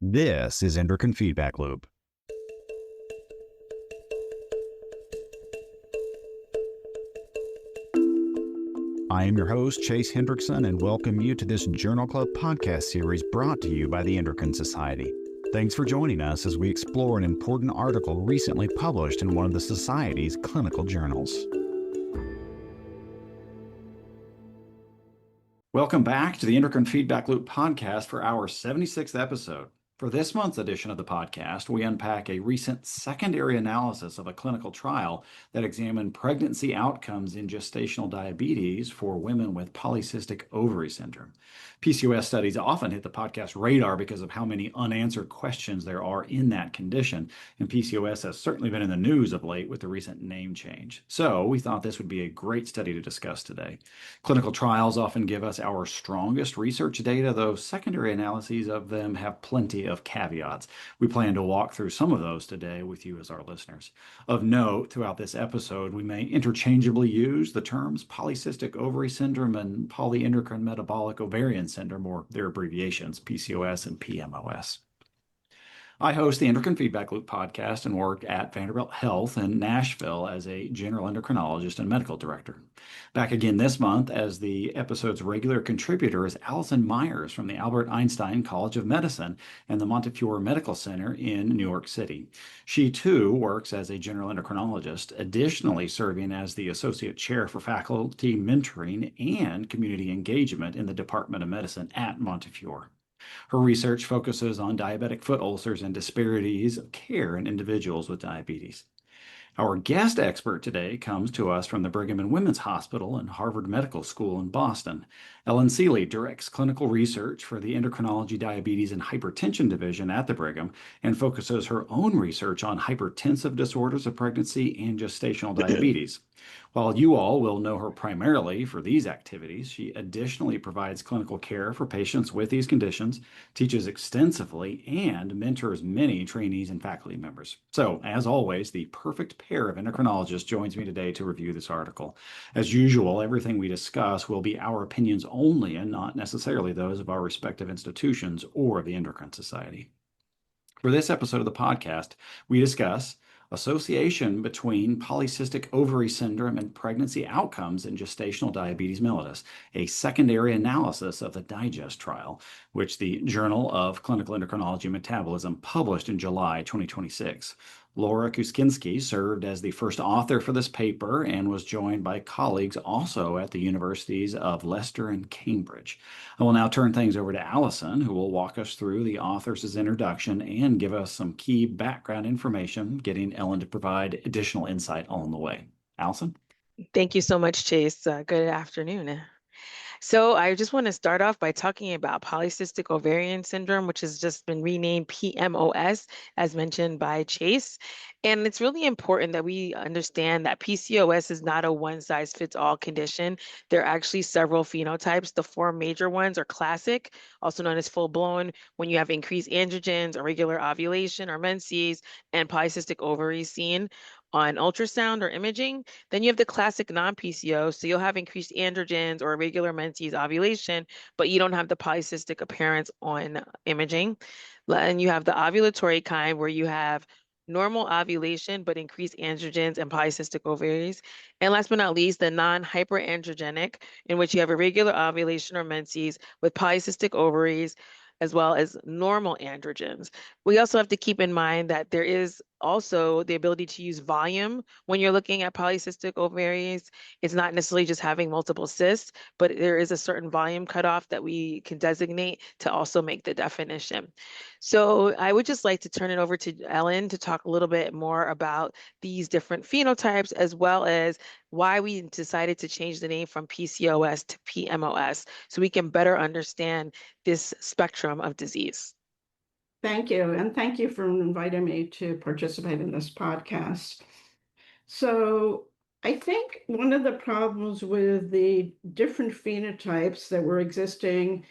This is Endocrine Feedback Loop. I am your host, Chase Hendrickson, and welcome you to this Journal Club podcast series brought to you by the Endocrine Society. Thanks for joining us as we explore an important article recently published in one of the Society's clinical journals. Welcome back to the Endocrine Feedback Loop podcast for our 76th episode. For this month's edition of the podcast, we unpack a recent secondary analysis of a clinical trial that examined pregnancy outcomes in gestational diabetes for women with polycystic ovary syndrome. PCOS studies often hit the podcast radar because of how many unanswered questions there are in that condition, and PCOS has certainly been in the news of late with the recent name change. So we thought this would be a great study to discuss today. Clinical trials often give us our strongest research data, though secondary analyses of them have plenty of caveats. We plan to walk through some of those today with you as our listeners. Of note, throughout this episode, we may interchangeably use the terms polycystic ovary syndrome and polyendocrine metabolic ovarian syndrome, or their abbreviations, PCOS and PMOS. I host the Endocrine Feedback Loop podcast and work at Vanderbilt Health in Nashville as a general endocrinologist and medical director. Back again this month as the episode's regular contributor is Allison Myers from the Albert Einstein College of Medicine and the Montefiore Medical Center in New York City. She too works as a general endocrinologist, additionally serving as the associate chair for faculty mentoring and community engagement in the Department of Medicine at Montefiore. Her research focuses on diabetic foot ulcers and disparities of care in individuals with diabetes. Our guest expert today comes to us from the Brigham and Women's Hospital and Harvard Medical School in Boston. Ellen Seeley directs clinical research for the Endocrinology, Diabetes, and Hypertension Division at the Brigham and focuses her own research on hypertensive disorders of pregnancy and gestational diabetes. While you all will know her primarily for these activities, she additionally provides clinical care for patients with these conditions, teaches extensively, and mentors many trainees and faculty members. So, as always, the perfect pair of endocrinologists joins me today to review this article. As usual, everything we discuss will be our opinions only and not necessarily those of our respective institutions or the Endocrine Society. For this episode of the podcast, we discuss association between polycystic ovary syndrome and pregnancy outcomes in gestational diabetes mellitus, a secondary analysis of the DIGEST trial, which the Journal of Clinical Endocrinology and Metabolism published in July 2026. Laura Kuskinski served as the first author for this paper and was joined by colleagues also at the universities of Leicester and Cambridge. I will now turn things over to Allison, who will walk us through the author's introduction and give us some key background information, getting Ellen to provide additional insight along the way. Allison? Thank you so much, Chase. Good afternoon. So I just want to start off by talking about polycystic ovarian syndrome, which has just been renamed PMOS, as mentioned by Chase. And it's really important that we understand that PCOS is not a one-size-fits-all condition. There are actually several phenotypes. The four major ones are classic, also known as full-blown, when you have increased androgens, irregular ovulation or menses, and polycystic ovaries seen on ultrasound or imaging. Then you have the classic non-PCO, so you'll have increased androgens or irregular menses ovulation, but you don't have the polycystic appearance on imaging. And you have the ovulatory kind where you have normal ovulation, but increased androgens and polycystic ovaries. And last but not least, the non-hyperandrogenic, in which you have irregular ovulation or menses with polycystic ovaries, as well as normal androgens. We also have to keep in mind that there is also the ability to use volume when you're looking at polycystic ovaries. It's not necessarily just having multiple cysts, but there is a certain volume cutoff that we can designate to also make the definition. So I would just like to turn it over to Ellen to talk a little bit more about these different phenotypes, as well as why we decided to change the name from PCOS to PMOS, so we can better understand this spectrum of disease. Thank you. And thank you for inviting me to participate in this podcast. So I think one of the problems with the different phenotypes that were existing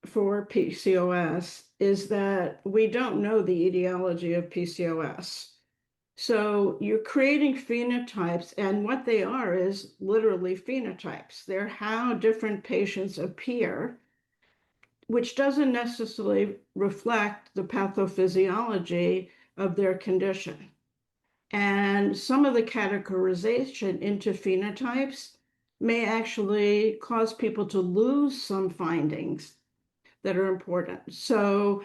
for PCOS is that we don't know the etiology of PCOS. So you're creating phenotypes, and what they are is literally phenotypes. They're how different patients appear which doesn't necessarily reflect the pathophysiology of their condition. And some of the categorization into phenotypes may actually cause people to lose some findings that are important. So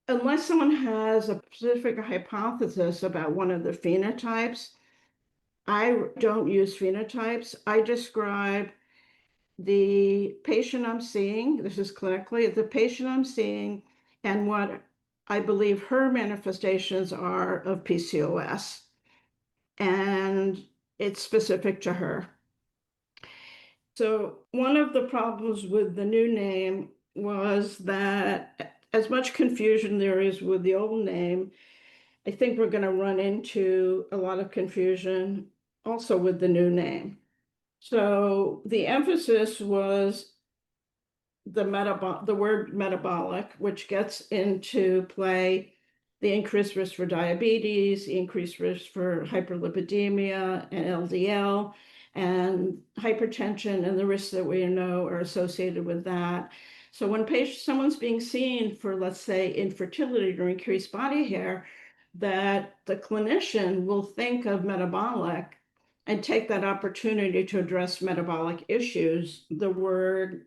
unless someone has a specific hypothesis about one of the phenotypes, I don't use phenotypes. I describe the patient I'm seeing, this is clinically, the patient I'm seeing and what I believe her manifestations are of PCOS. And it's specific to her. So one of the problems with the new name was that as much confusion there is with the old name, I think we're going to run into a lot of confusion also with the new name. So the emphasis was the word metabolic, which gets into play the increased risk for diabetes, the increased risk for hyperlipidemia and LDL, and hypertension, and the risks that we know are associated with that. So when someone's being seen for, let's say, infertility or increased body hair, that the clinician will think of metabolic and take that opportunity to address metabolic issues. The word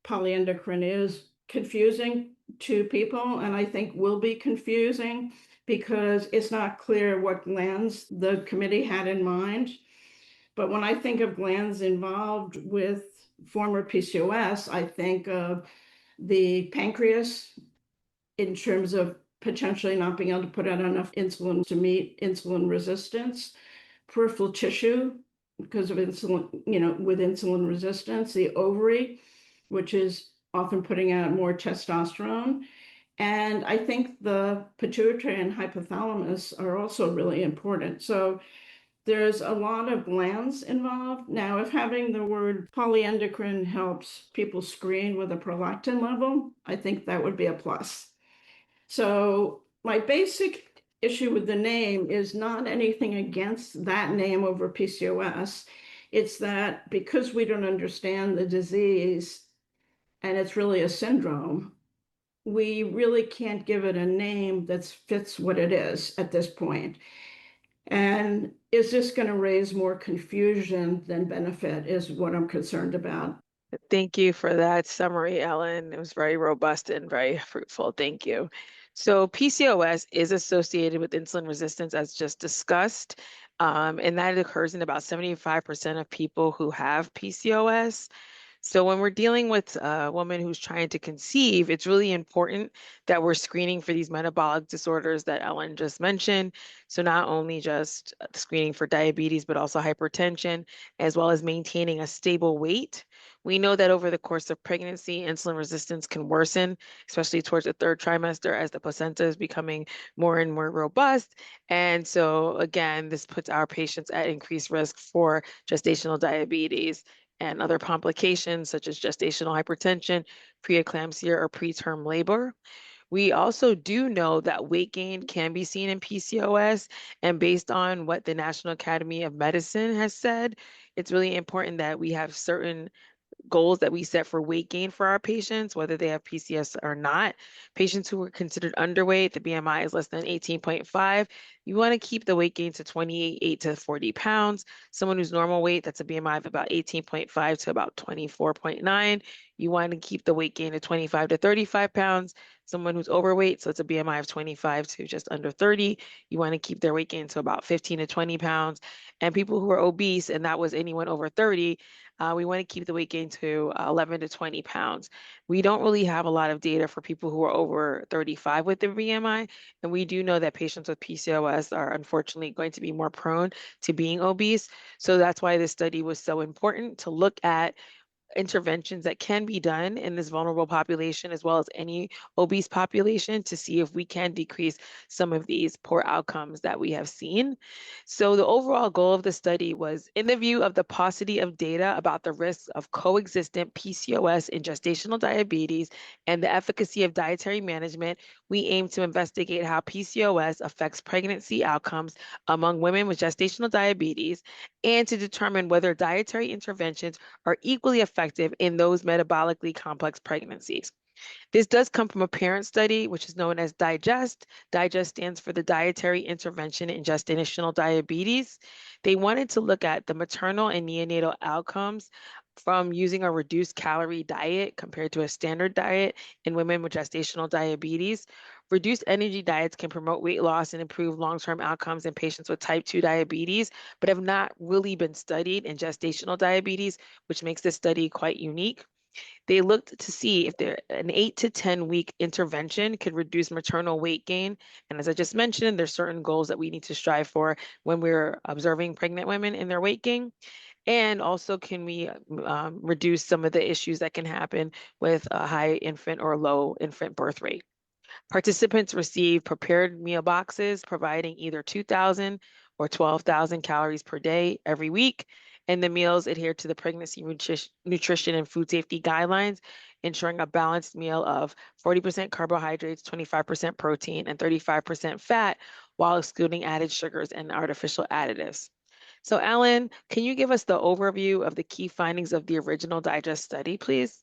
polyendocrine is confusing to people, and I think will be confusing because it's not clear what glands the committee had in mind. But when I think of glands involved with former PCOS, I think of the pancreas in terms of potentially not being able to put out enough insulin to meet insulin resistance, peripheral tissue because of insulin, with insulin resistance, the ovary, which is often putting out more testosterone. And I think the pituitary and hypothalamus are also really important. So there's a lot of glands involved. Now, if having the word polyendocrine helps people screen with a prolactin level, I think that would be a plus. So my basic issue with the name is not anything against that name over PCOS. It's that because we don't understand the disease and it's really a syndrome, we really can't give it a name that fits what it is at this point. And is this going to raise more confusion than benefit is what I'm concerned about. Thank you for that summary, Ellen. It was very robust and very fruitful. Thank you. So PCOS is associated with insulin resistance, as just discussed, and that occurs in about 75% of people who have PCOS. So when we're dealing with a woman who's trying to conceive, it's really important that we're screening for these metabolic disorders that Ellen just mentioned. So not only just screening for diabetes, but also hypertension, as well as maintaining a stable weight. We know that over the course of pregnancy, insulin resistance can worsen, especially towards the third trimester as the placenta is becoming more and more robust. And so again, this puts our patients at increased risk for gestational diabetes and other complications such as gestational hypertension, preeclampsia, or preterm labor. We also do know that weight gain can be seen in PCOS, and based on what the National Academy of Medicine has said, it's really important that we have certain goals that we set for weight gain for our patients, whether they have PCOS or not. Patients who are considered underweight, the BMI is less than 18.5. You want to keep the weight gain to 28 to 40 pounds. Someone who's normal weight, that's a BMI of about 18.5 to about 24.9. You want to keep the weight gain to 25 to 35 pounds. Someone who's overweight, so it's a BMI of 25 to just under 30. You want to keep their weight gain to about 15 to 20 pounds. And people who are obese, and that was anyone over 30, we want to keep the weight gain to 11 to 20 pounds. We don't really have a lot of data for people who are over 35 with the BMI, and we do know that patients with PCOS are unfortunately going to be more prone to being obese. So that's why this study was so important to look at interventions that can be done in this vulnerable population as well as any obese population to see if we can decrease some of these poor outcomes that we have seen. So the overall goal of the study was, in the view of the paucity of data about the risks of coexistent PCOS in gestational diabetes and the efficacy of dietary management, we aim to investigate how PCOS affects pregnancy outcomes among women with gestational diabetes and to determine whether dietary interventions are equally effective in those metabolically complex pregnancies. This does come from a parent study, which is known as DIGEST. DIGEST stands for the Dietary Intervention in Gestational Diabetes. They wanted to look at the maternal and neonatal outcomes from using a reduced calorie diet compared to a standard diet in women with gestational diabetes. Reduced energy diets can promote weight loss and improve long-term outcomes in patients with type 2 diabetes, but have not really been studied in gestational diabetes, which makes this study quite unique. They looked to see if an 8 to 10 week intervention could reduce maternal weight gain. And as I just mentioned, there's certain goals that we need to strive for when we're observing pregnant women in their weight gain. And also, can we reduce some of the issues that can happen with a high infant or low infant birth rate? Participants receive prepared meal boxes providing either 2,000 or 12,000 calories per day every week, and the meals adhere to the pregnancy nutrition and food safety guidelines, ensuring a balanced meal of 40% carbohydrates, 25% protein, and 35% fat, while excluding added sugars and artificial additives. So, Alan, can you give us the overview of the key findings of the original Digest study, please?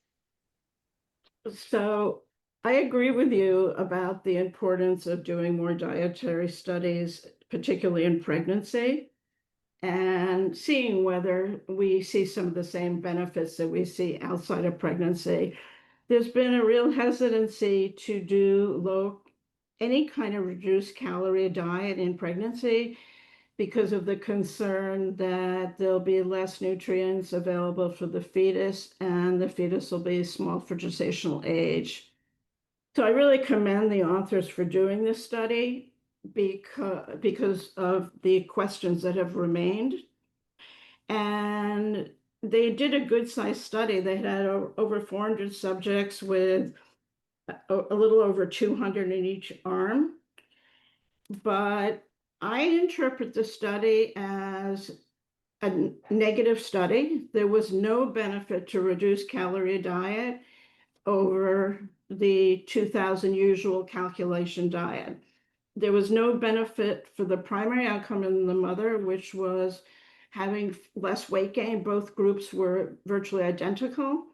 So I agree with you about the importance of doing more dietary studies, particularly in pregnancy, and seeing whether we see some of the same benefits that we see outside of pregnancy. There's been a real hesitancy to do any kind of reduced calorie diet in pregnancy because of the concern that there'll be less nutrients available for the fetus and the fetus will be small for gestational age. So I really commend the authors for doing this study because of the questions that have remained. And they did a good sized study. They had over 400 subjects with a little over 200 in each arm. But I interpret the study as a negative study. There was no benefit to reduced calorie diet over the 2,000 usual calculation diet. There was no benefit for the primary outcome in the mother, which was having less weight gain. Both groups were virtually identical.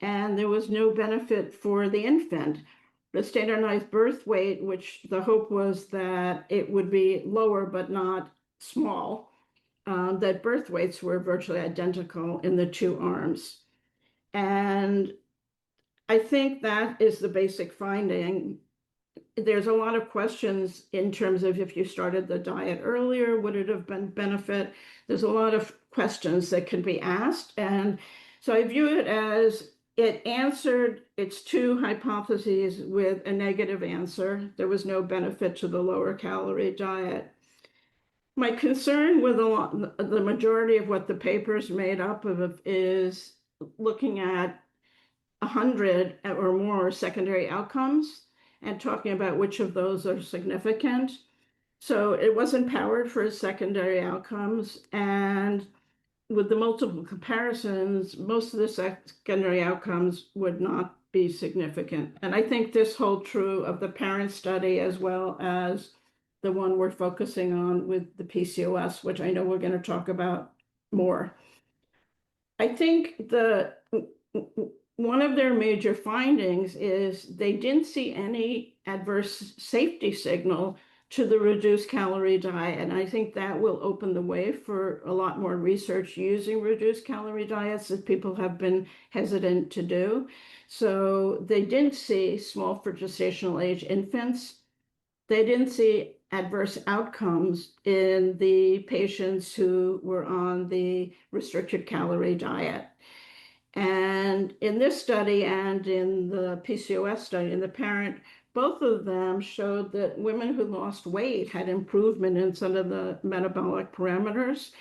And there was no benefit for the infant. The standardized birth weight, which the hope was that it would be lower but not small, that birth weights were virtually identical in the two arms. And I think that is the basic finding. There's a lot of questions in terms of if you started the diet earlier, would it have been benefit? There's a lot of questions that can be asked. And so I view it as it answered its two hypotheses with a negative answer. There was no benefit to the lower calorie diet. My concern with the majority of what the paper is made up of is looking at 100 or more secondary outcomes and talking about which of those are significant. So it wasn't powered for secondary outcomes. And with the multiple comparisons, most of the secondary outcomes would not be significant. And I think this holds true of the parent study as well as the one we're focusing on with the PCOS, which I know we're going to talk about more. I think one of their major findings is they didn't see any adverse safety signal to the reduced calorie diet. And I think that will open the way for a lot more research using reduced calorie diets that people have been hesitant to do. So they didn't see small for gestational age infants. They didn't see adverse outcomes in the patients who were on the restricted calorie diet. And in this study and in the PCOS study, in the parent, both of them showed that women who lost weight had improvement in some of the metabolic parameters,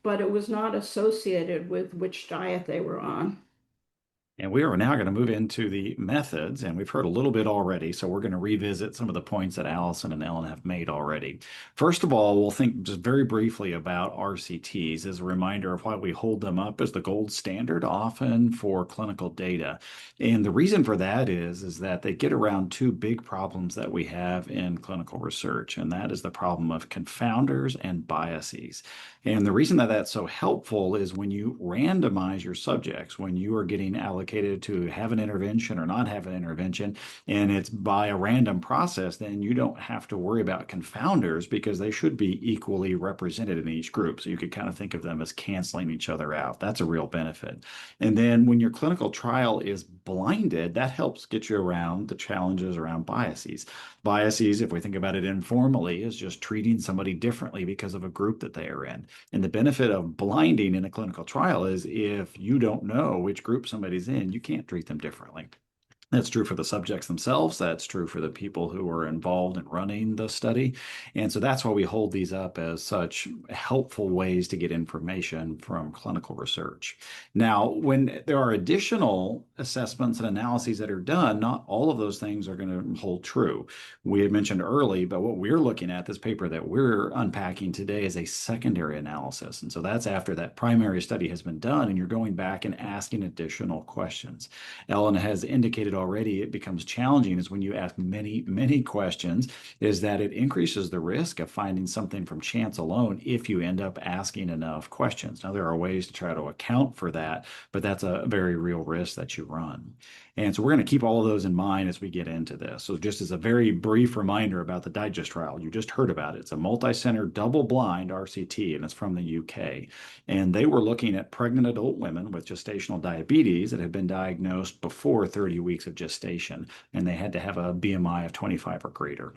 but it was not associated with which diet they were on. And we are now going to move into the methods, and we've heard a little bit already, so we're going to revisit some of the points that Allison and Ellen have made already. First of all, we'll think just very briefly about RCTs as a reminder of why we hold them up as the gold standard often for clinical data. And the reason for that is that they get around two big problems that we have in clinical research, and that is the problem of confounders and biases. And the reason that that's so helpful is when you randomize your subjects, when you are getting allocated complicated to have an intervention or not have an intervention, and it's by a random process, then you don't have to worry about confounders because they should be equally represented in each group. So you could kind of think of them as canceling each other out. That's a real benefit. And then when your clinical trial is blinded, that helps get you around the challenges around biases. Biases, if we think about it informally, is just treating somebody differently because of a group that they are in. And the benefit of blinding in a clinical trial is if you don't know which group somebody's in, you can't treat them differently. That's true for the subjects themselves. That's true for the people who are involved in running the study. And so that's why we hold these up as such helpful ways to get information from clinical research. Now, when there are additional assessments and analyses that are done, not all of those things are going to hold true. We had mentioned early, but what we're looking at, this paper that we're unpacking today, is a secondary analysis. And so that's after that primary study has been done, and you're going back and asking additional questions. Ellen has indicated already it becomes challenging is when you ask many questions, is that it increases the risk of finding something from chance alone if you end up asking enough questions. Now, there are ways to try to account for that, but that's a very real risk that you run. And so we're going to keep all of those in mind as we get into this. So just as a very brief reminder about the Digest trial, you just heard about it. It's a multi-center double-blind RCT, and it's from the UK. And they were looking at pregnant adult women with gestational diabetes that had been diagnosed before 30 weeks of gestation, and they had to have a BMI of 25 or greater.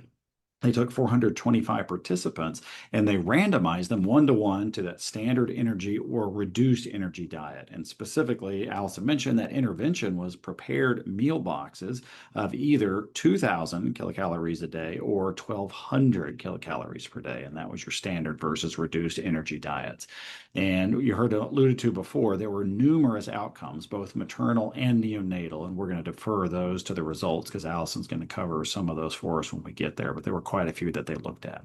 They took 425 participants and they randomized them 1-to-1 to that standard energy or reduced energy diet. And specifically, Allison mentioned that intervention was prepared meal boxes of either 2,000 kilocalories a day or 1,200 kilocalories per day. And that was your standard versus reduced energy diets. And you heard alluded to before, there were numerous outcomes, both maternal and neonatal. And we're going to defer those to the results because Allison's going to cover some of those for us when we get there. But there were quite a few that they looked at.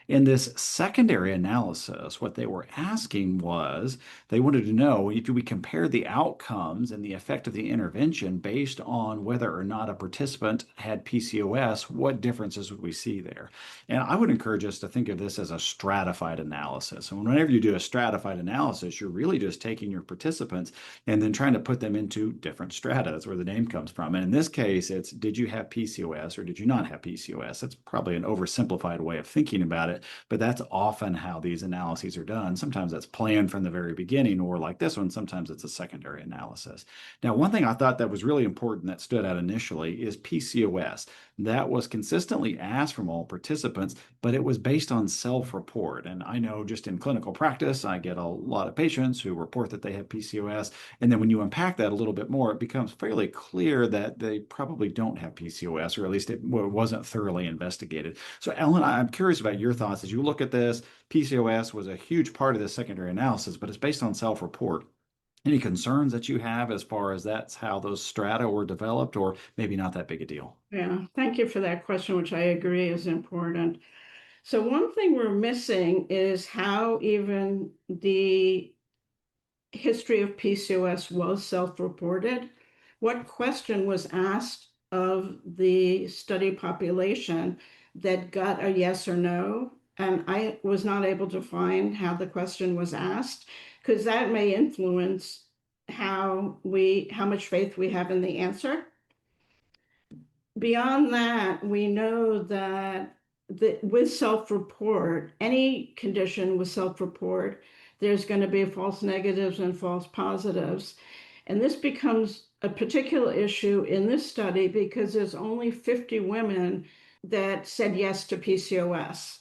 In this secondary analysis, what they were asking was they wanted to know if we compare the outcomes and the effect of the intervention based on whether or not a participant had PCOS, what differences would we see there? And I would encourage us to think of this as a stratified analysis. And whenever you do a stratified analysis, you're really just taking your participants and then trying to put them into different strata. That's where the name comes from. And in this case, it's did you have PCOS or did you not have PCOS? That's probably an oversimplified way of thinking about it, but that's often how these analyses are done. Sometimes that's planned from the very beginning, or like this one, sometimes it's a secondary analysis. Now, one thing I thought that was really important that stood out initially is PCOS. That was consistently asked from all participants, but it was based on self-report. And I know just in clinical practice, I get a lot of patients who report that they have PCOS. And then when you unpack that a little bit more, it becomes fairly clear that they probably don't have PCOS, or at least it wasn't thoroughly investigated. So Ellen, I'm curious about your thoughts as you look at this. PCOS was a huge part of the secondary analysis, but it's based on self-report. Any concerns that you have as far as that's how those strata were developed, or maybe not that big a deal? Yeah, thank you for that question, which I agree is important. So one thing we're missing is how even the history of PCOS was self-reported. What question was asked of the study population that got a yes or no? And I was not able to find how the question was asked, because that may influence how much faith we have in the answer. Beyond that, we know that with self-report, any condition with self-report, there's going to be false negatives and false positives. And this becomes a particular issue in this study because there's only 50 women that said yes to PCOS.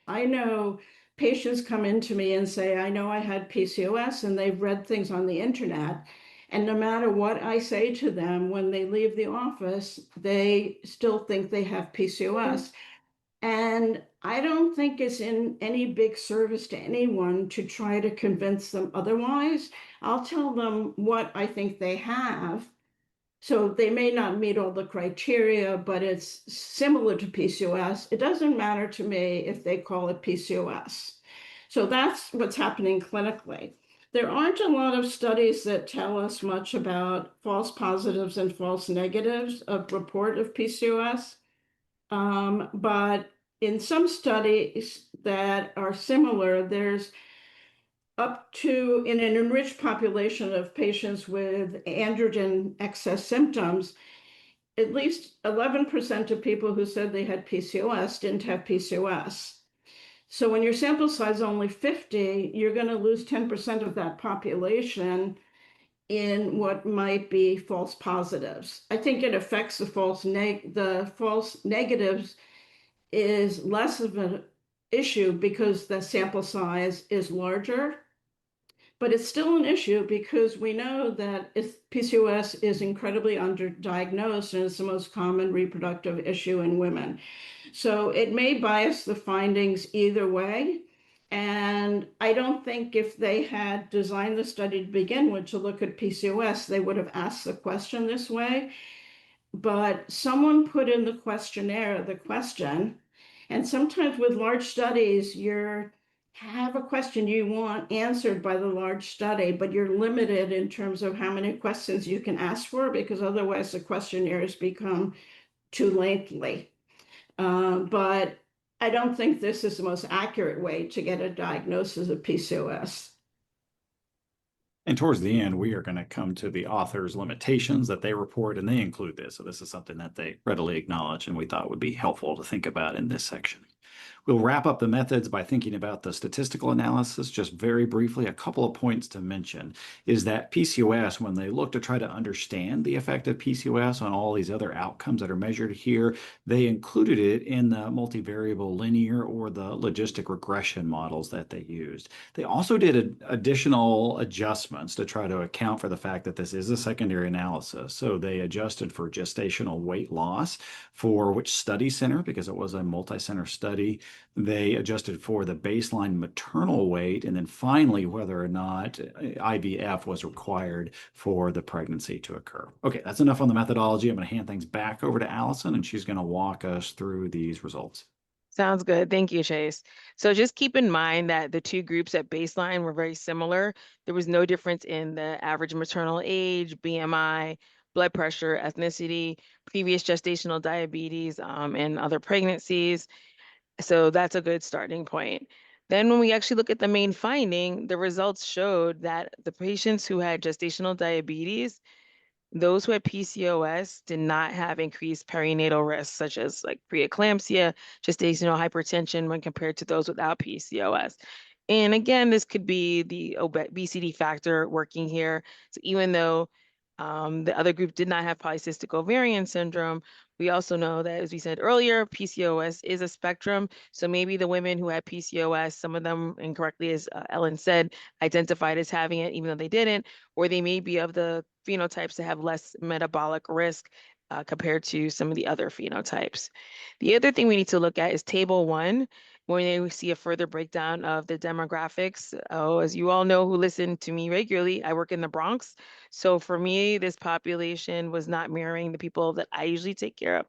I know patients come into me and say, I know I had PCOS, and they've read things on the internet. And no matter what I say to them, when they leave the office, they still think they have PCOS. And I don't think it's in any big service to anyone to try to convince them otherwise. I'll tell them what I think they have. So they may not meet all the criteria, but it's similar to PCOS. It doesn't matter to me if they call it PCOS. So that's what's happening clinically. There aren't a lot of studies that tell us much about false positives and false negatives of report of PCOS. But in some studies that are similar, there's up to, in an enriched population of patients with androgen excess symptoms, at least 11% of people who said they had PCOS didn't have PCOS. So when your sample size is only 50, you're going to lose 10% of that population in what might be false positives. I think it affects the false negatives is less of an issue because the sample size is larger, but it's still an issue because we know that PCOS is incredibly underdiagnosed and it's the most common reproductive issue in women. So it may bias the findings either way. And I don't think if they had designed the study to begin with to look at PCOS, they would have asked the question this way. But someone put in the questionnaire the question, and sometimes with large studies, you have a question you want answered by the large study, but you're limited in terms of how many questions you can ask for because otherwise the questionnaires become too lengthy. But I don't think this is the most accurate way to get a diagnosis of PCOS. And towards the end, we are going to come to the author's limitations that they report, and they include this. So this is something that they readily acknowledge and we thought would be helpful to think about in this section. We'll wrap up the methods by thinking about the statistical analysis. Just very briefly, a couple of points to mention is that PCOS, when they look to try to understand the effect of PCOS on all these other outcomes that are measured here, they included it in the multivariable linear or the logistic regression models that they used. They also did additional adjustments to try to account for the fact that this is a secondary analysis. So they adjusted for gestational weight loss for which study center, because it was a multi-center study. They adjusted for the baseline maternal weight, and then finally whether or not IVF was required for the pregnancy to occur. Okay, that's enough on the methodology. I'm going to hand things back over to Allison, and she's going to walk us through these results. Sounds good. Thank you, Chase. So just keep in mind that the two groups at baseline were very similar. There was no difference in the average maternal age, BMI, blood pressure, ethnicity, previous gestational diabetes, and other pregnancies. So that's a good starting point. Then when we actually look at the main finding, the results showed that the patients who had gestational diabetes, those who had PCOS did not have increased perinatal risks, such as like preeclampsia, gestational hypertension, when compared to those without PCOS. And again, this could be the obesity factor working here. So even though the other group did not have polycystic ovarian syndrome, we also know that, as we said earlier, PCOS is a spectrum. So maybe the women who had PCOS, some of them incorrectly, as Ellen said, identified as having it, even though they didn't, or they may be of the phenotypes that have less metabolic risk compared to some of the other phenotypes. The other thing we need to look at is table 1, where we see a further breakdown of the demographics. Oh, as you all know who listen to me regularly, I work in the Bronx. So for me, this population was not mirroring the people that I usually take care of.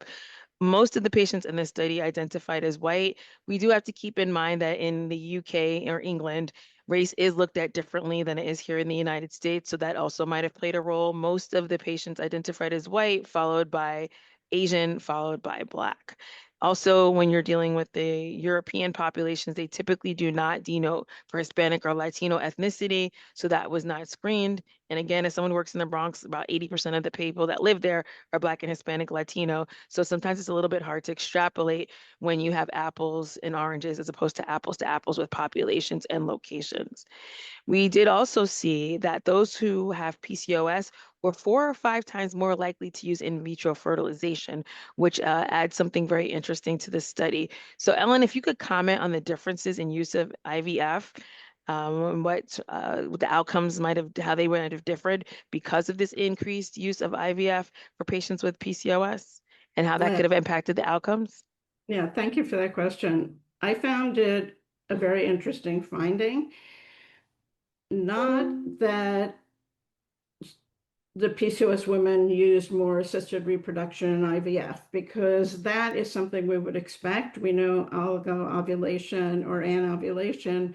Most of the patients in this study identified as white. We do have to keep in mind that in the UK or England, race is looked at differently than it is here in the United States. So that also might have played a role. Most of the patients identified as white, followed by Asian, followed by Black. Also, when you're dealing with the European populations, they typically do not denote for Hispanic or Latino ethnicity, so that was not screened. And again, as someone who works in the Bronx, about 80% of the people that live there are Black and Hispanic Latino. So sometimes it's a little bit hard to extrapolate when you have apples and oranges as opposed to apples with populations and locations. We did also see that those who have PCOS were 4 or 5 times more likely to use in vitro fertilization, which adds something very interesting to this study. So Ellen, if you could comment on the differences in use of IVF, what the outcomes might have, how they might have differed because of this increased use of IVF for patients with PCOS, and how that could have impacted the outcomes? Yeah, thank you for that question. I found it a very interesting finding. Not that the PCOS women used more assisted reproduction and IVF, because that is something we would expect. We know oligo-ovulation or anovulation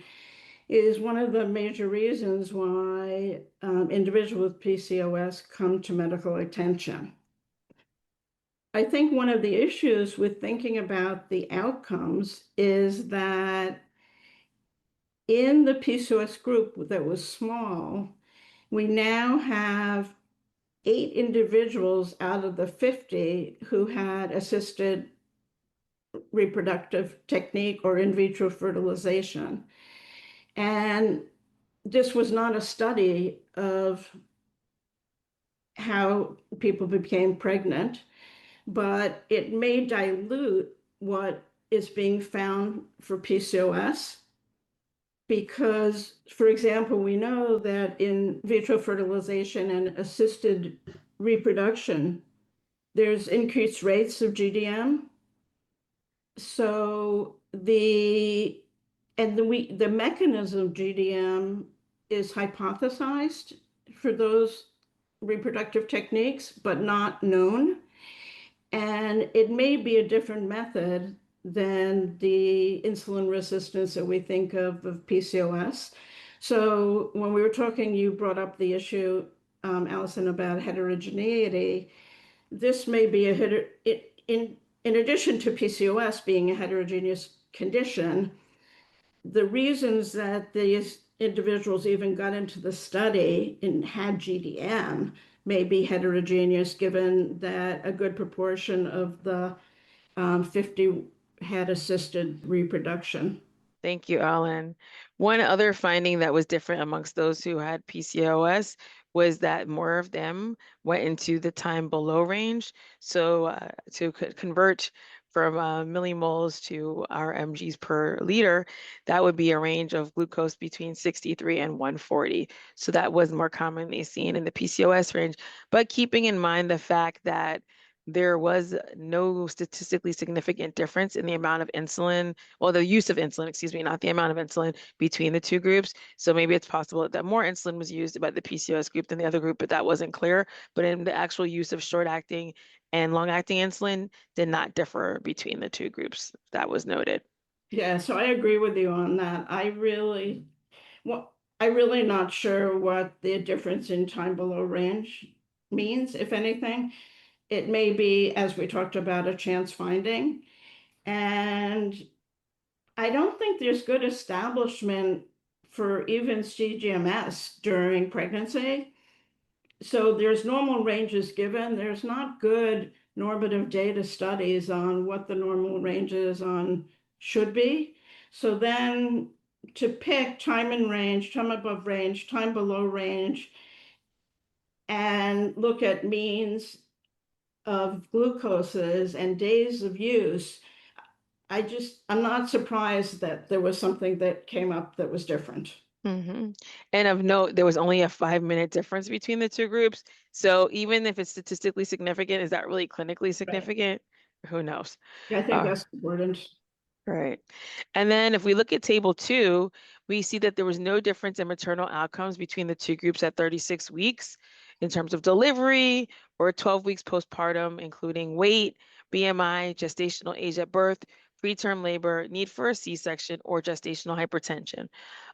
is one of the major reasons why individuals with PCOS come to medical attention. I think one of the issues with thinking about the outcomes is that in the PCOS group that was small, we now have 8 individuals out of the 50 who had assisted reproductive technique or in vitro fertilization. And this was not a study of how people became pregnant, but it may dilute what is being found for PCOS. Because, for example, we know that in vitro fertilization and assisted reproduction, there's increased rates of GDM. So the mechanism of GDM is hypothesized for those reproductive techniques, but not known. And it may be a different method than the insulin resistance that we think of PCOS. So when we were talking, you brought up the issue, Allison, about heterogeneity. This may be in addition to PCOS being a heterogeneous condition, the reasons that these individuals even got into the study and had GDM may be heterogeneous, given that a good proportion of the 50 had assisted reproduction. Thank you, Alan. One other finding that was different amongst those who had PCOS was that more of them went into the time below range. So to convert from millimoles to our mgs per liter, that would be a range of glucose between 63 and 140. So that was more commonly seen in the PCOS range. But keeping in mind the fact that there was no statistically significant difference in the amount of insulin, well, the use of insulin, excuse me, not the amount of insulin between the two groups. So maybe it's possible that more insulin was used by the PCOS group than the other group, but that wasn't clear. But in the actual use of short-acting and long-acting insulin did not differ between the two groups. That was noted. Yeah, so I agree with you on that. I'm really not sure what the difference in time below range means, if anything. It may be, as we talked about, a chance finding. And I don't think there's good establishment for even CGMS during pregnancy. So there's normal ranges given. There's not good normative data studies on what the normal ranges on should be. So then to pick time in range, time above range, time below range, and look at means of glucoses and days of use, I'm not surprised that there was something that came up that was different. And of note, there was only a 5-minute difference between the two groups. So even if it's statistically significant, is that really clinically significant? Who knows? Yeah, I think that's important. Right. And then if we look at table 2, we see that there was no difference in maternal outcomes between the two groups at 36 weeks in terms of delivery or 12 weeks postpartum, including weight, BMI, gestational age at birth, preterm labor, need for a C-section, or gestational hypertension.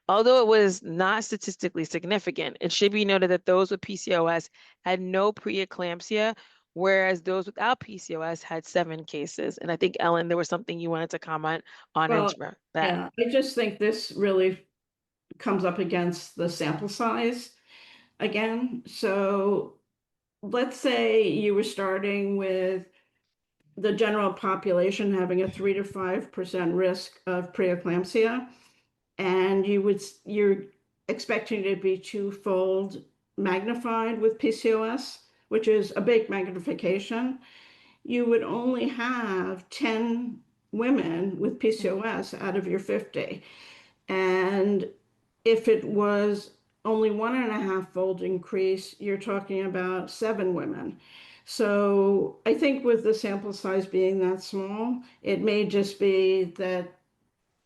Although it was not statistically significant, it should be noted that those with PCOS had no preeclampsia, whereas those without PCOS had 7 cases. And I think, Ellen, there was something you wanted to comment on Well, that. yeah, I just think this really comes up against the sample size again. So let's say you were starting with the general population having a 3 to 5% risk of preeclampsia, and you're expecting it to be twofold magnified with PCOS, which is a big magnification. You would only have 10 women with PCOS out of your 50. And if it was only 1.5-fold increase, you're talking about 7 women. So I think with the sample size being that small, it may just be that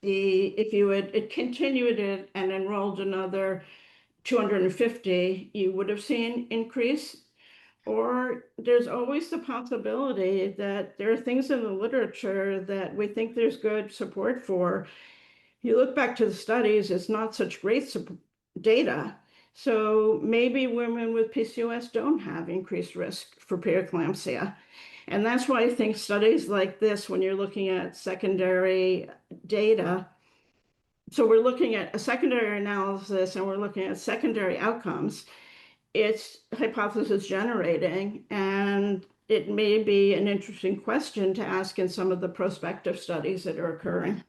if you had continued it and enrolled another 250, you would have seen increase. Or there's always the possibility that there are things in the literature that we think there's good support for. You look back to the studies, it's not such great data. So maybe women with PCOS don't have increased risk for preeclampsia. And that's why I think studies like this, when you're looking at secondary data, So we're looking at a secondary analysis and we're looking at secondary outcomes. It's hypothesis generating, and it may be an interesting question to ask in some of the prospective studies that are occurring.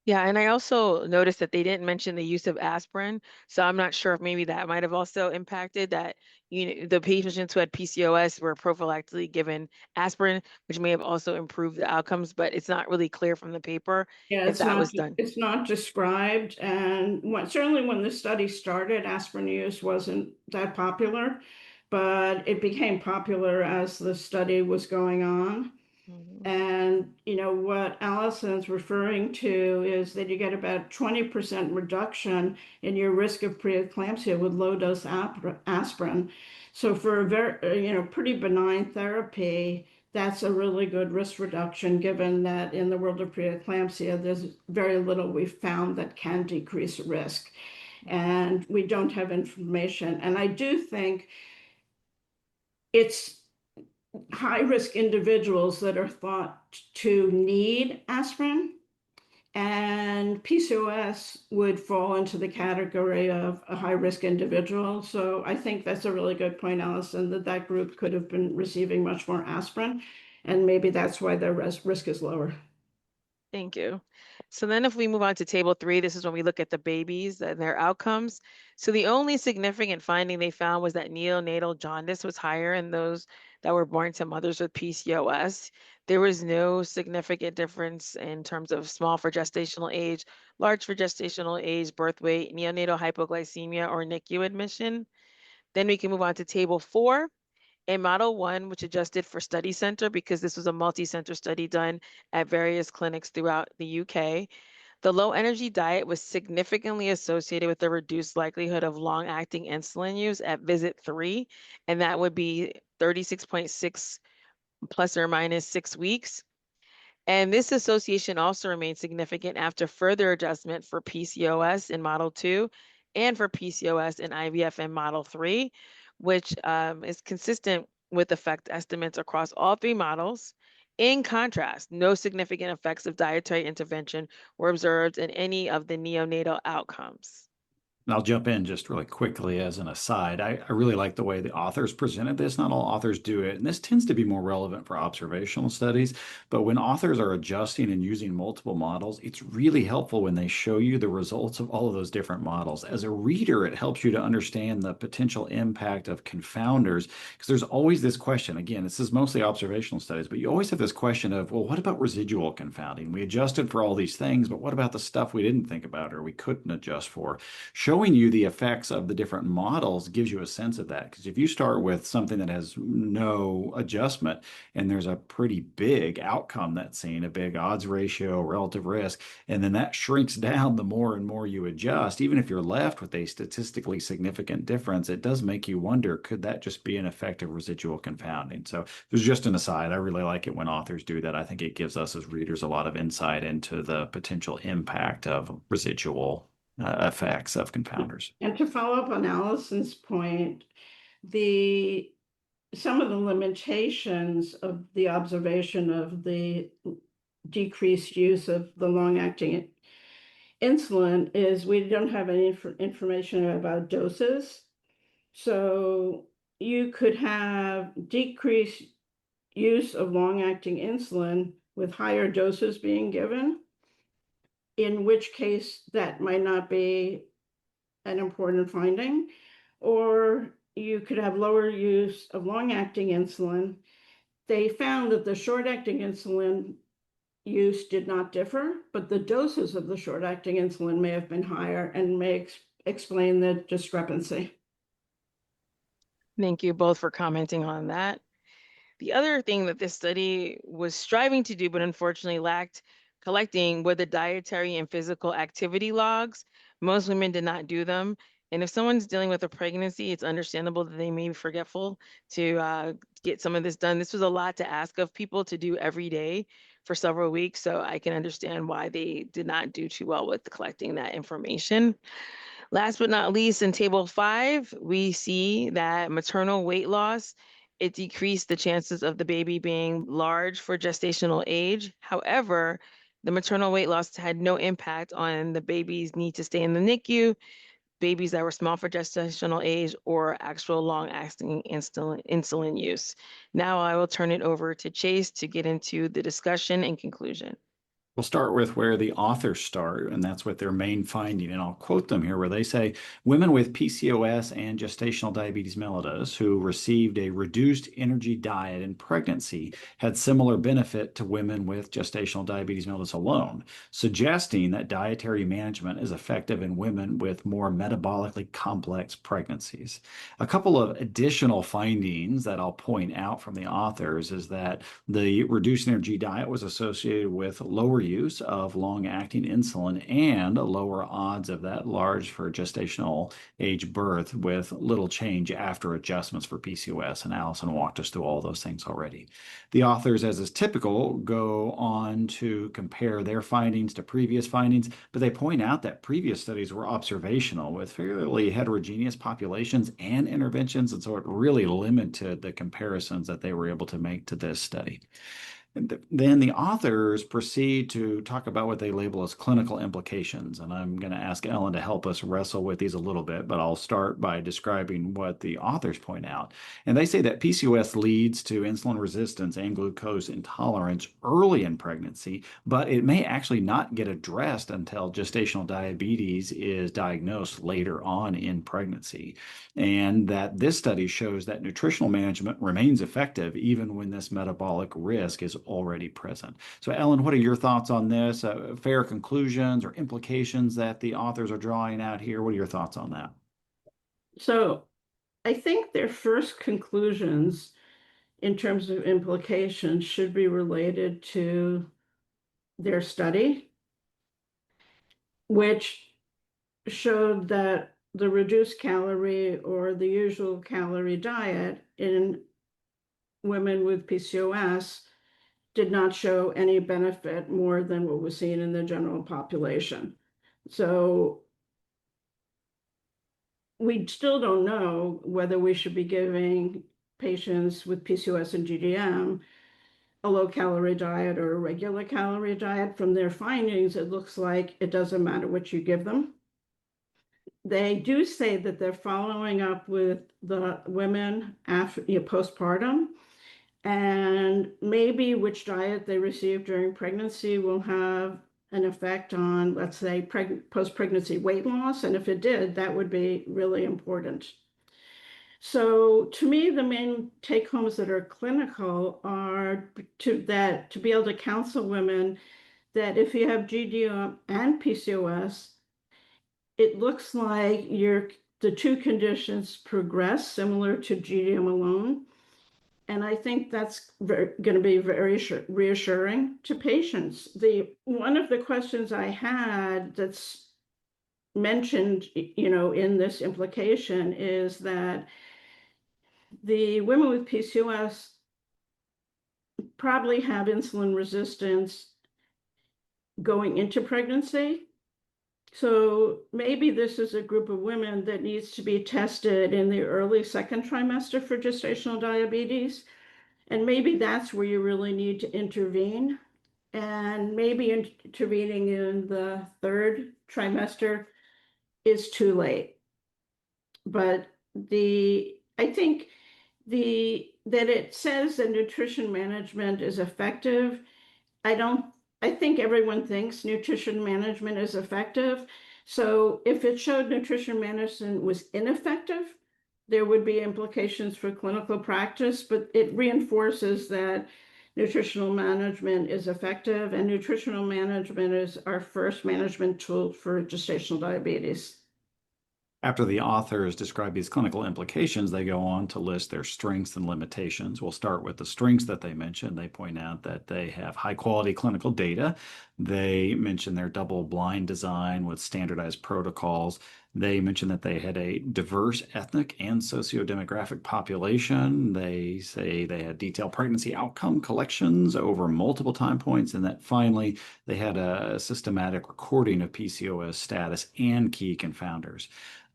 Yeah, and I also noticed that they didn't mention the use of aspirin, so I'm not sure if maybe that might have also impacted that, the patients who had PCOS were prophylactically given aspirin, which may have also improved the outcomes, but it's not really clear from the paper Yeah, if that was done. it's not described, and certainly when the study started, aspirin use wasn't that popular, but it became popular as the study was going on. Mhm. And what Allison's referring to is that you get about 20% reduction in your risk of preeclampsia with low dose aspirin. So for a very pretty benign therapy, that's a really good risk reduction, given that in the world of preeclampsia, there's very little we've found that can decrease risk. And we don't have information. And I do think it's high-risk individuals that are thought to need aspirin, and PCOS would fall into the category of a high-risk individual. So I think that's a really good point, Allison, that group could have been receiving much more aspirin, and maybe that's why their risk is lower. Thank you. So then if we move on to table 3, this is when we look at the babies and their outcomes. So the only significant finding they found was that neonatal jaundice was higher in those that were born to mothers with PCOS. There was no significant difference in terms of small for gestational age, large for gestational age, birth weight, neonatal hypoglycemia, or NICU admission. Then we can move on to table 4. In model 1, which adjusted for study center because this was a multi-center study done at various clinics throughout the UK, the low energy diet was significantly associated with the reduced likelihood of long-acting insulin use at visit 3, and that would be 36.6 plus or minus 6 weeks. And this association also remained significant after further adjustment for PCOS in Model 2 and for PCOS in IVF in Model 3, which is consistent with effect estimates across all 3 models. In contrast, no significant effects of dietary intervention were observed in any of the neonatal outcomes. And I'll jump in just really quickly as an aside. I really like the way the authors presented this. Not all authors do it, and this tends to be more relevant for observational studies. But when authors are adjusting and using multiple models, it's really helpful when they show you the results of all of those different models. As a reader, it helps you to understand the potential impact of confounders, because there's always this question. Again, this is mostly observational studies, but you always have this question of, well, what about residual confounding? We adjusted for all these things, but what about the stuff we didn't think about or we couldn't adjust for? Showing you the effects of the different models gives you a sense of that. Because if you start with something that has no adjustment and there's a pretty big outcome that's seen, a big odds ratio, relative risk, and then that shrinks down the more and more you adjust, even if you're left with a statistically significant difference, it does make you wonder, could that just be an effect of residual confounding? So there's just an aside. I really like it when authors do that. I think it gives us as readers a lot of insight into the potential impact of residual effects of confounders. And to follow up on Allison's point, some of the limitations of the observation of the decreased use of the long-acting insulin is we don't have any information about doses. So you could have decreased use of long-acting insulin with higher doses being given, in which case that might not be an important finding, or you could have lower use of long-acting insulin. They found that the short-acting insulin use did not differ, but the doses of the short-acting insulin may have been higher and may explain the discrepancy. Thank you both for commenting on that. The other thing that this study was striving to do, but unfortunately lacked collecting, were the dietary and physical activity logs. Most women did not do them. And if someone's dealing with a pregnancy, it's understandable that they may be forgetful to get some of this done. This was a lot to ask of people to do every day for several weeks. So I can understand why they did not do too well with collecting that information. Last but not least, in table 5, we see that maternal weight loss, it decreased the chances of the baby being large for gestational age. However, The maternal weight loss had no impact on the baby's need to stay in the NICU, babies that were small for gestational age, or actual long-acting insulin use. Now I will turn it over to Chase to get into the discussion and conclusion. We'll start with where the authors start, and that's with their main finding. And I'll quote them here where they say women with PCOS and gestational diabetes mellitus who received a reduced energy diet in pregnancy had similar benefit to women with gestational diabetes mellitus alone, suggesting that dietary management is effective in women with more metabolically complex pregnancies. A couple of additional findings that I'll point out from the authors is that the reduced energy diet was associated with lower use of long-acting insulin and lower odds of that large for gestational age birth with little change after adjustments for PCOS. And Allison walked us through all those things already. The authors, as is typical, go on to compare their findings to previous findings, but they point out that previous studies were observational with fairly heterogeneous populations and interventions, and so it really limited the comparisons that they were able to make to this study. Then the authors proceed to talk about what they label as clinical implications. And I'm going to ask Ellen to help us wrestle with these a little bit, but I'll start by describing what the authors point out. And they say that PCOS leads to insulin resistance and glucose intolerance early in pregnancy, but it may actually not get addressed until gestational diabetes is diagnosed later on in pregnancy. And that this study shows that nutritional management remains effective even when this metabolic risk is already present. So, Ellen, what are your thoughts on this? Fair conclusions or implications that the authors are drawing out here? What are your thoughts on that? So I think their first conclusions in terms of implications should be related to their study, which showed that the reduced calorie or the usual calorie diet in women with PCOS did not show any benefit more than what was seen in the general population. So we still don't know whether we should be giving patients with PCOS and GDM a low-calorie diet or a regular calorie diet. From their findings, it looks like it doesn't matter what you give them. They do say that they're following up with the women after postpartum, and maybe which diet they receive during pregnancy will have an effect on, let's say, post-pregnancy weight loss. And if it did, that would be really important. So to me, the main take-homes that are clinical are to be able to counsel women that if you have GDM and PCOS, it looks like the two conditions progress similar to GDM alone. And I think that's going to be very reassuring to patients. One of the questions I had that's mentioned, in this implication is that the women with PCOS probably have insulin resistance going into pregnancy. So maybe this is a group of women that needs to be tested in the early second trimester for gestational diabetes. And maybe that's where you really need to intervene. And maybe intervening in the third trimester is too late. But I think that it says that nutrition management is effective. I think everyone thinks nutrition management is effective. So if it showed nutrition management was ineffective, there would be implications for clinical practice, but it reinforces that nutritional management is effective, and nutritional management is our first management tool for gestational diabetes. After the authors describe these clinical implications, they go on to list their strengths and limitations. We'll start with the strengths that they mentioned. They point out that they have high-quality clinical data. They mention their double-blind design with standardized protocols. They mention that they had a diverse ethnic and socio-demographic population. They say they had detailed pregnancy outcome collections over multiple time points, and that finally they had a systematic recording of PCOS status and key confounders.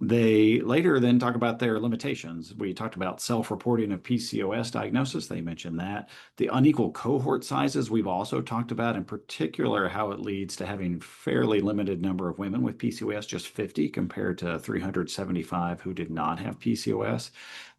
They later then talk about their limitations. We talked about self-reporting of PCOS diagnosis. They mentioned that. The unequal cohort sizes we've also talked about, in particular, how it leads to having fairly limited number of women with PCOS, just 50 compared to 375 who did not have PCOS.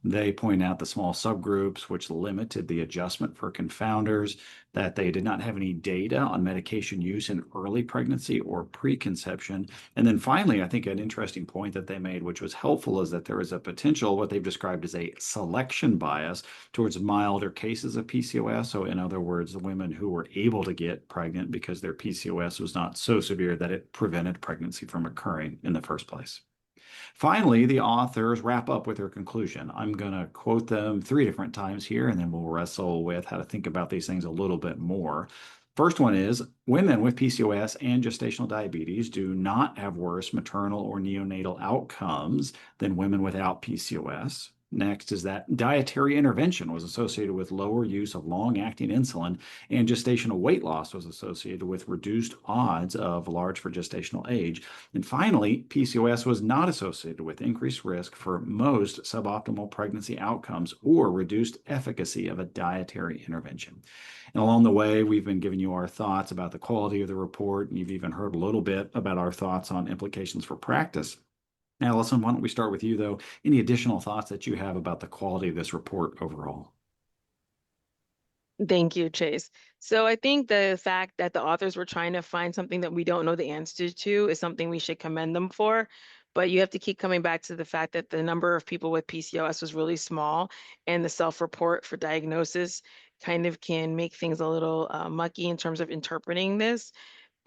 They point out the small subgroups, which limited the adjustment for confounders, that they did not have any data on medication use in early pregnancy or preconception. And then finally, I think an interesting point that they made, which was helpful, is that there is a potential, what they've described as a selection bias towards milder cases of PCOS. So in other words, the women who were able to get pregnant because their PCOS was not so severe that it prevented pregnancy from occurring in the first place. Finally, the authors wrap up with their conclusion. I'm going to quote them 3 different times here, and then we'll wrestle with how to think about these things a little bit more. First one is, women with PCOS and gestational diabetes do not have worse maternal or neonatal outcomes than women without PCOS. Next is that dietary intervention was associated with lower use of long-acting insulin, and gestational weight loss was associated with reduced odds of large for gestational age. And finally, PCOS was not associated with increased risk for most suboptimal pregnancy outcomes or reduced efficacy of a dietary intervention. And along the way, we've been giving you our thoughts about the quality of the report, and you've even heard a little bit about our thoughts on implications for practice. Allison, why don't we start with you, though? Any additional thoughts that you have about the quality of this report overall? Thank you, Chase. So I think the fact that the authors were trying to find something that we don't know the answer to is something we should commend them for. But you have to keep coming back to the fact that the number of people with PCOS was really small, and the self-report for diagnosis kind of can make things a little mucky in terms of interpreting this.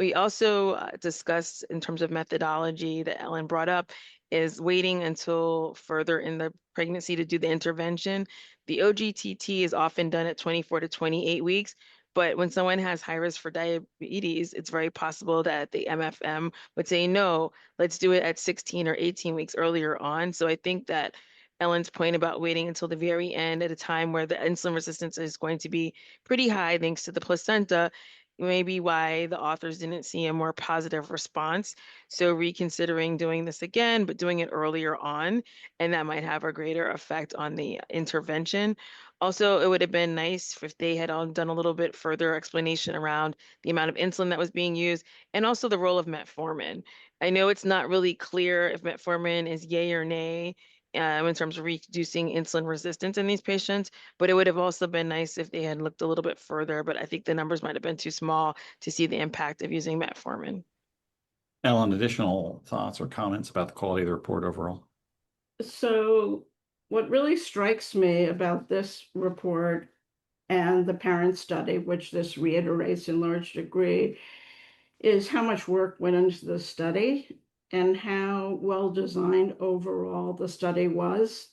We also discussed in terms of methodology that Ellen brought up is waiting until further in the pregnancy to do the intervention. The OGTT is often done at 24 to 28 weeks, but when someone has high risk for diabetes, it's very possible that the MFM would say, no, let's do it at 16 or 18 weeks earlier on. So I think that Ellen's point about waiting until the very end at a time where the insulin resistance is going to be pretty high thanks to the placenta maybe why the authors didn't see a more positive response. So reconsidering doing this again, but doing it earlier on, and that might have a greater effect on the intervention. Also, it would have been nice if they had all done a little bit further explanation around the amount of insulin that was being used and also the role of metformin. I know it's not really clear if metformin is yay or nay in terms of reducing insulin resistance in these patients, but it would have also been nice if they had looked a little bit further, but I think the numbers might have been too small to see the impact of using metformin. Ellen, additional thoughts or comments about the quality of the report overall? So what really strikes me about this report and the parent study, which this reiterates in large degree, is how much work went into the study and how well designed overall the study was.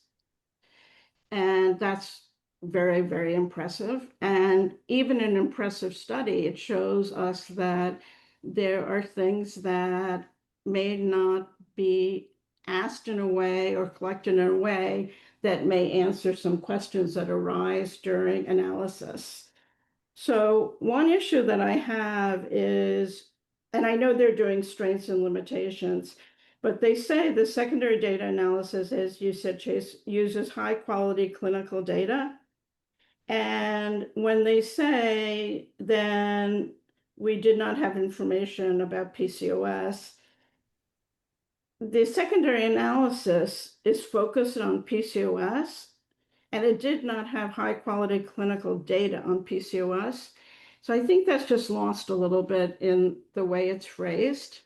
And that's very, very impressive. And even an impressive study, it shows us that there are things that may not be asked in a way or collected in a way that may answer some questions that arise during analysis. So one issue that I have is, and I know they're doing strengths and limitations, but they say the secondary data analysis, as you said, Chase, uses high quality clinical data. And when they say then we did not have information about PCOS, the secondary analysis is focused on PCOS, and it did not have high quality clinical data on PCOS. So I think that's just lost a little bit in the way it's phrased.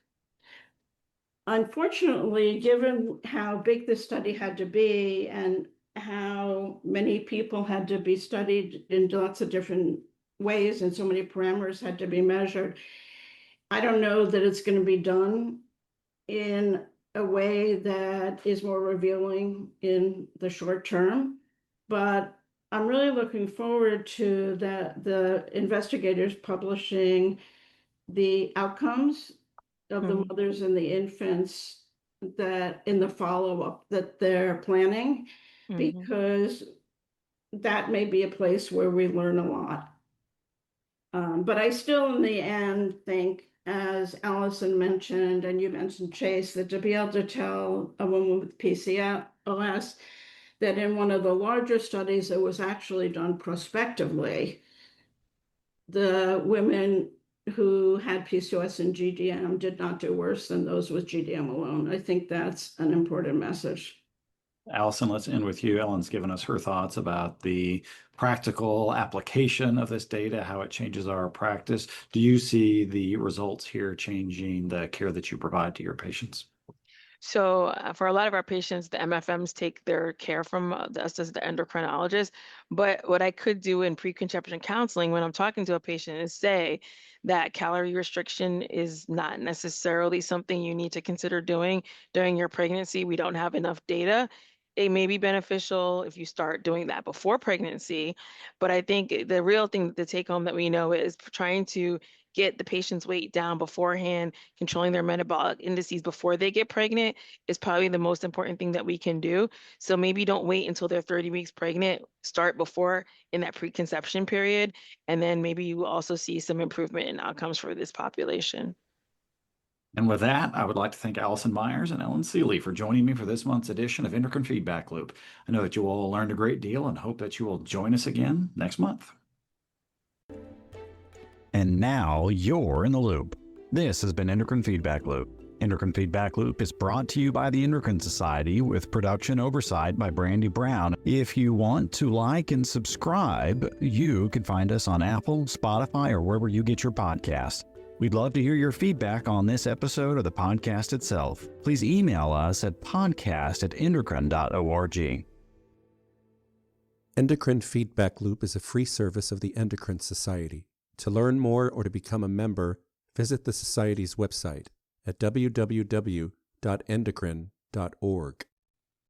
Unfortunately, given how big this study had to be and how many people had to be studied in lots of different ways and so many parameters had to be measured, I don't know that it's going to be done in a way that is more revealing in the short term. But I'm really looking forward to the investigators publishing the outcomes of the mothers and the infants that in the follow-up that they're planning, because that may be a place where we learn a lot. But I still, in the end, think as Allison mentioned, and you mentioned, Chase, that to be able to tell a woman with PCOS that in one of the larger studies that was actually done prospectively, the women who had PCOS and GDM did not do worse than those with GDM alone. I think that's an important message. Allison, let's end with you. Ellen's given us her thoughts about the practical application of this data, how it changes our practice. Do you see the results here changing the care that you provide to your patients? So for a lot of our patients, the MFMs take their care from us as the endocrinologist. But what I could do in preconception counseling when I'm talking to a patient is say that calorie restriction is not necessarily something you need to consider doing during your pregnancy. We don't have enough data. It may be beneficial if you start doing that before pregnancy. But I think the real thing, the take home that we know is trying to get the patient's weight down beforehand, controlling their metabolic indices before they get pregnant is probably the most important thing that we can do. So maybe don't wait until they're 30 weeks pregnant, start before in that preconception period, and then maybe you will also see some improvement in outcomes for this population. And with that, I would like to thank Allison Myers and Ellen Seeley for joining me for this month's edition of Endocrine Feedback Loop. I know that you all learned a great deal and hope that you will join us again next month. And now you're in the loop. This has been Endocrine Feedback Loop. Endocrine Feedback Loop is brought to you by the Endocrine Society with production oversight by Brandy Brown. If you want to like and subscribe, you can find us on Apple, Spotify, or wherever you get your podcasts. We'd love to hear your feedback on this episode or the podcast itself. Please email us at podcast@endocrine.org. Endocrine Feedback Loop is a free service of the Endocrine Society. To learn more or to become a member, visit the Society's website at www.endocrine.org.